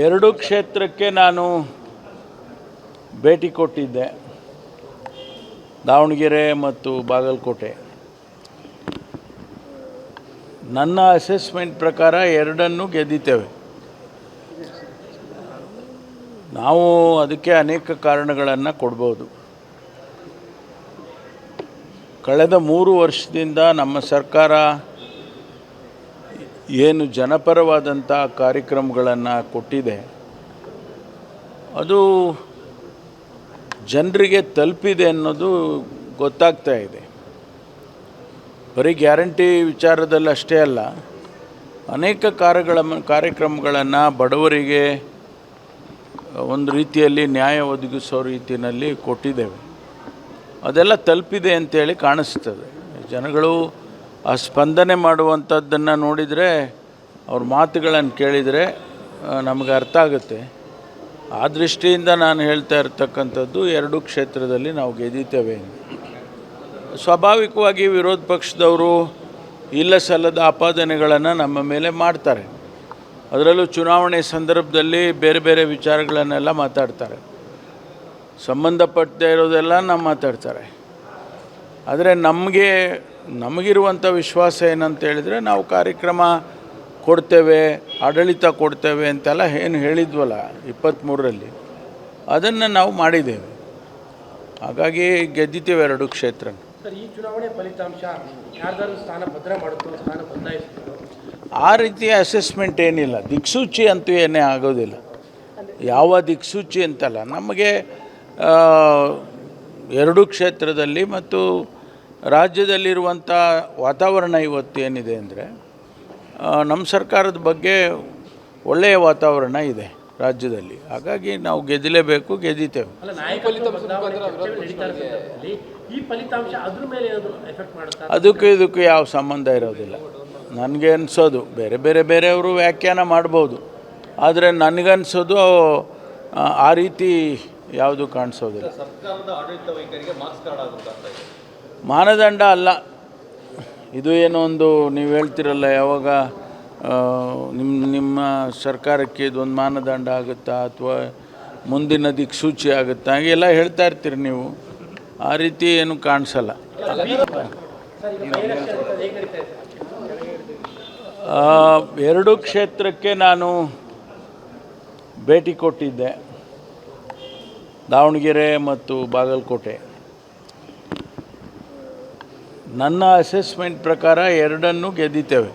ಎರಡು ಕ್ಷೇತ್ರಕ್ಕೆ ನಾನು ಭೇಟಿ ಕೊಟ್ಟಿದ್ದೆ, ದಾವಣಗೆರೆ ಮತ್ತು ಬಾಗಲಕೋಟೆ. ನನ್ನ ಅಸೆಸ್ಮೆಂಟ್ ಪ್ರಕಾರ ಎರಡನ್ನೂ ಗೆದ್ದಿದ್ದೇವೆ. ನಾವು ಅದಕ್ಕೆ ಅನೇಕ ಕಾರಣಗಳನ್ನು ಕೊಡ್ಬೋದು. ಕಳೆದ 3 ವರ್ಷದಿಂದ ನಮ್ಮ ಸರ್ಕಾರ ಏನು ಜನಪರವಾದಂಥ ಕಾರ್ಯಕ್ರಮಗಳನ್ನು ಕೊಟ್ಟಿದೆ, ಅದು ಜನರಿಗೆ ತಲುಪಿದೆ ಅನ್ನೋದು ಗೊತ್ತಾಗ್ತಾ ಇದೆ. ಬರೀ ಗ್ಯಾರಂಟಿ ವಿಚಾರದಲ್ಲಿ ಅಷ್ಟೇ ಅಲ್ಲ, ಅನೇಕ ಕಾರ್ಯಕ್ರಮಗಳನ್ನು ಬಡವರಿಗೆ ಒಂದು ರೀತಿಯಲ್ಲಿ ನ್ಯಾಯ ಒದಗಿಸೋ ರೀತಿಯಲ್ಲಿ ಕೊಟ್ಟಿದ್ದೇವೆ. ಅದೆಲ್ಲ ತಲುಪಿದೆ ಅಂತೇಳಿ ಕಾಣಿಸ್ತದೆ. ಜನಗಳು ಆ ಸ್ಪಂದನೆ ಮಾಡುವಂಥದ್ದನ್ನು ನೋಡಿದರೆ, ಅವ್ರ ಮಾತುಗಳನ್ನು ಕೇಳಿದರೆ ನಮಗೆ ಅರ್ಥ ಆಗುತ್ತೆ. ಆ ದೃಷ್ಟಿಯಿಂದ ನಾನು ಹೇಳ್ತಾ ಇರ್ತಕ್ಕಂಥದ್ದು ಎರಡೂ ಕ್ಷೇತ್ರದಲ್ಲಿ ನಾವು ಗೆದ್ದಿದ್ದೇವೆ. ಸ್ವಾಭಾವಿಕವಾಗಿ ವಿರೋಧ ಪಕ್ಷದವರು ಇಲ್ಲ ಸಲ್ಲದ ಆಪಾದನೆಗಳನ್ನು ನಮ್ಮ ಮೇಲೆ ಮಾಡ್ತಾರೆ. ಅದರಲ್ಲೂ ಚುನಾವಣೆ ಸಂದರ್ಭದಲ್ಲಿ ಬೇರೆ ಬೇರೆ ವಿಚಾರಗಳನ್ನೆಲ್ಲ ಮಾತಾಡ್ತಾರೆ, ಸಂಬಂಧಪಟ್ಟದೇ ಇರೋದೆಲ್ಲ ನಾವು ಮಾತಾಡ್ತಾರೆ. ಆದರೆ ನಮಗಿರುವಂಥ ವಿಶ್ವಾಸ ಏನಂತ ಹೇಳಿದರೆ, ನಾವು ಕಾರ್ಯಕ್ರಮ ಕೊಡ್ತೇವೆ, ಆಡಳಿತ ಕೊಡ್ತೇವೆ ಅಂತೆಲ್ಲ ಏನು ಹೇಳಿದ್ವಲ್ಲ 23ರಲ್ಲಿ, ಅದನ್ನು ನಾವು ಮಾಡಿದ್ದೇವೆ. ಹಾಗಾಗಿ ಗೆದ್ದಿದ್ದೇವೆ ಎರಡು ಕ್ಷೇತ್ರ. ಸರ್, ಈ ಚುನಾವಣೆ ಫಲಿತಾಂಶ ಯಾರ್ದಾರು ಸ್ಥಾನ ಭದ್ರ ಮಾಡುತ್ತೋ, ಸ್ಥಾನ ಬದಲಾಯಿಸುತ್ತೋ? ಆ ರೀತಿಯ ಅಸೆಸ್ಮೆಂಟ್ ಏನಿಲ್ಲ. ದಿಕ್ಸೂಚಿ ಅಂತೂ ಏನೇ ಆಗೋದಿಲ್ಲ. ಯಾವ ದಿಕ್ಸೂಚಿ ಅಂತಲ್ಲ, ನಮಗೆ ಎರಡೂ ಕ್ಷೇತ್ರದಲ್ಲಿ ಮತ್ತು ರಾಜ್ಯದಲ್ಲಿರುವಂಥ ವಾತಾವರಣ ಇವತ್ತೇನಿದೆ ಅಂದರೆ, ನಮ್ಮ ಸರ್ಕಾರದ ಬಗ್ಗೆ ಒಳ್ಳೆಯ ವಾತಾವರಣ ಇದೆ ರಾಜ್ಯದಲ್ಲಿ. ಹಾಗಾಗಿ ನಾವು ಗೆದ್ದಲೇಬೇಕು, ಗೆದ್ದಿದ್ದೇವೆ. ಅದಕ್ಕೂ ಇದಕ್ಕೂ ಯಾವ ಸಂಬಂಧ ಇರೋದಿಲ್ಲ. ನನಗೆ ಅನಿಸೋದು ಬೇರೆಯವರು ವ್ಯಾಖ್ಯಾನ ಮಾಡ್ಬೋದು, ಆದರೆ ನನಗನ್ಸೋದು ಆ ರೀತಿ ಯಾವುದು ಕಾಣಿಸೋದಿಲ್ಲ. ಮಾನದಂಡ ಅಲ್ಲ ಇದು. ಏನೋ ಒಂದು ನೀವು ಹೇಳ್ತಿರಲ್ಲ, ಯಾವಾಗ ನಿಮ್ಮ ಸರ್ಕಾರಕ್ಕೆ ಇದೊಂದು ಮಾನದಂಡ ಆಗುತ್ತಾ ಅಥವಾ ಮುಂದಿನ ದಿಕ್ಸೂಚಿ ಆಗುತ್ತಾ, ಹಾಗೆಲ್ಲ ಹೇಳ್ತಾ ಇರ್ತೀರಿ ನೀವು. ಆ ರೀತಿ ಏನು ಕಾಣಿಸಲ್ಲ. ಎರಡೂ ಕ್ಷೇತ್ರಕ್ಕೆ ನಾನು ಭೇಟಿ ಕೊಟ್ಟಿದ್ದೆ, ದಾವಣಗೆರೆ ಮತ್ತು ಬಾಗಲಕೋಟೆ. ನನ್ನ ಅಸೆಸ್ಮೆಂಟ್ ಪ್ರಕಾರ ಎರಡನ್ನೂ ಗೆದ್ದಿದ್ದೇವೆ.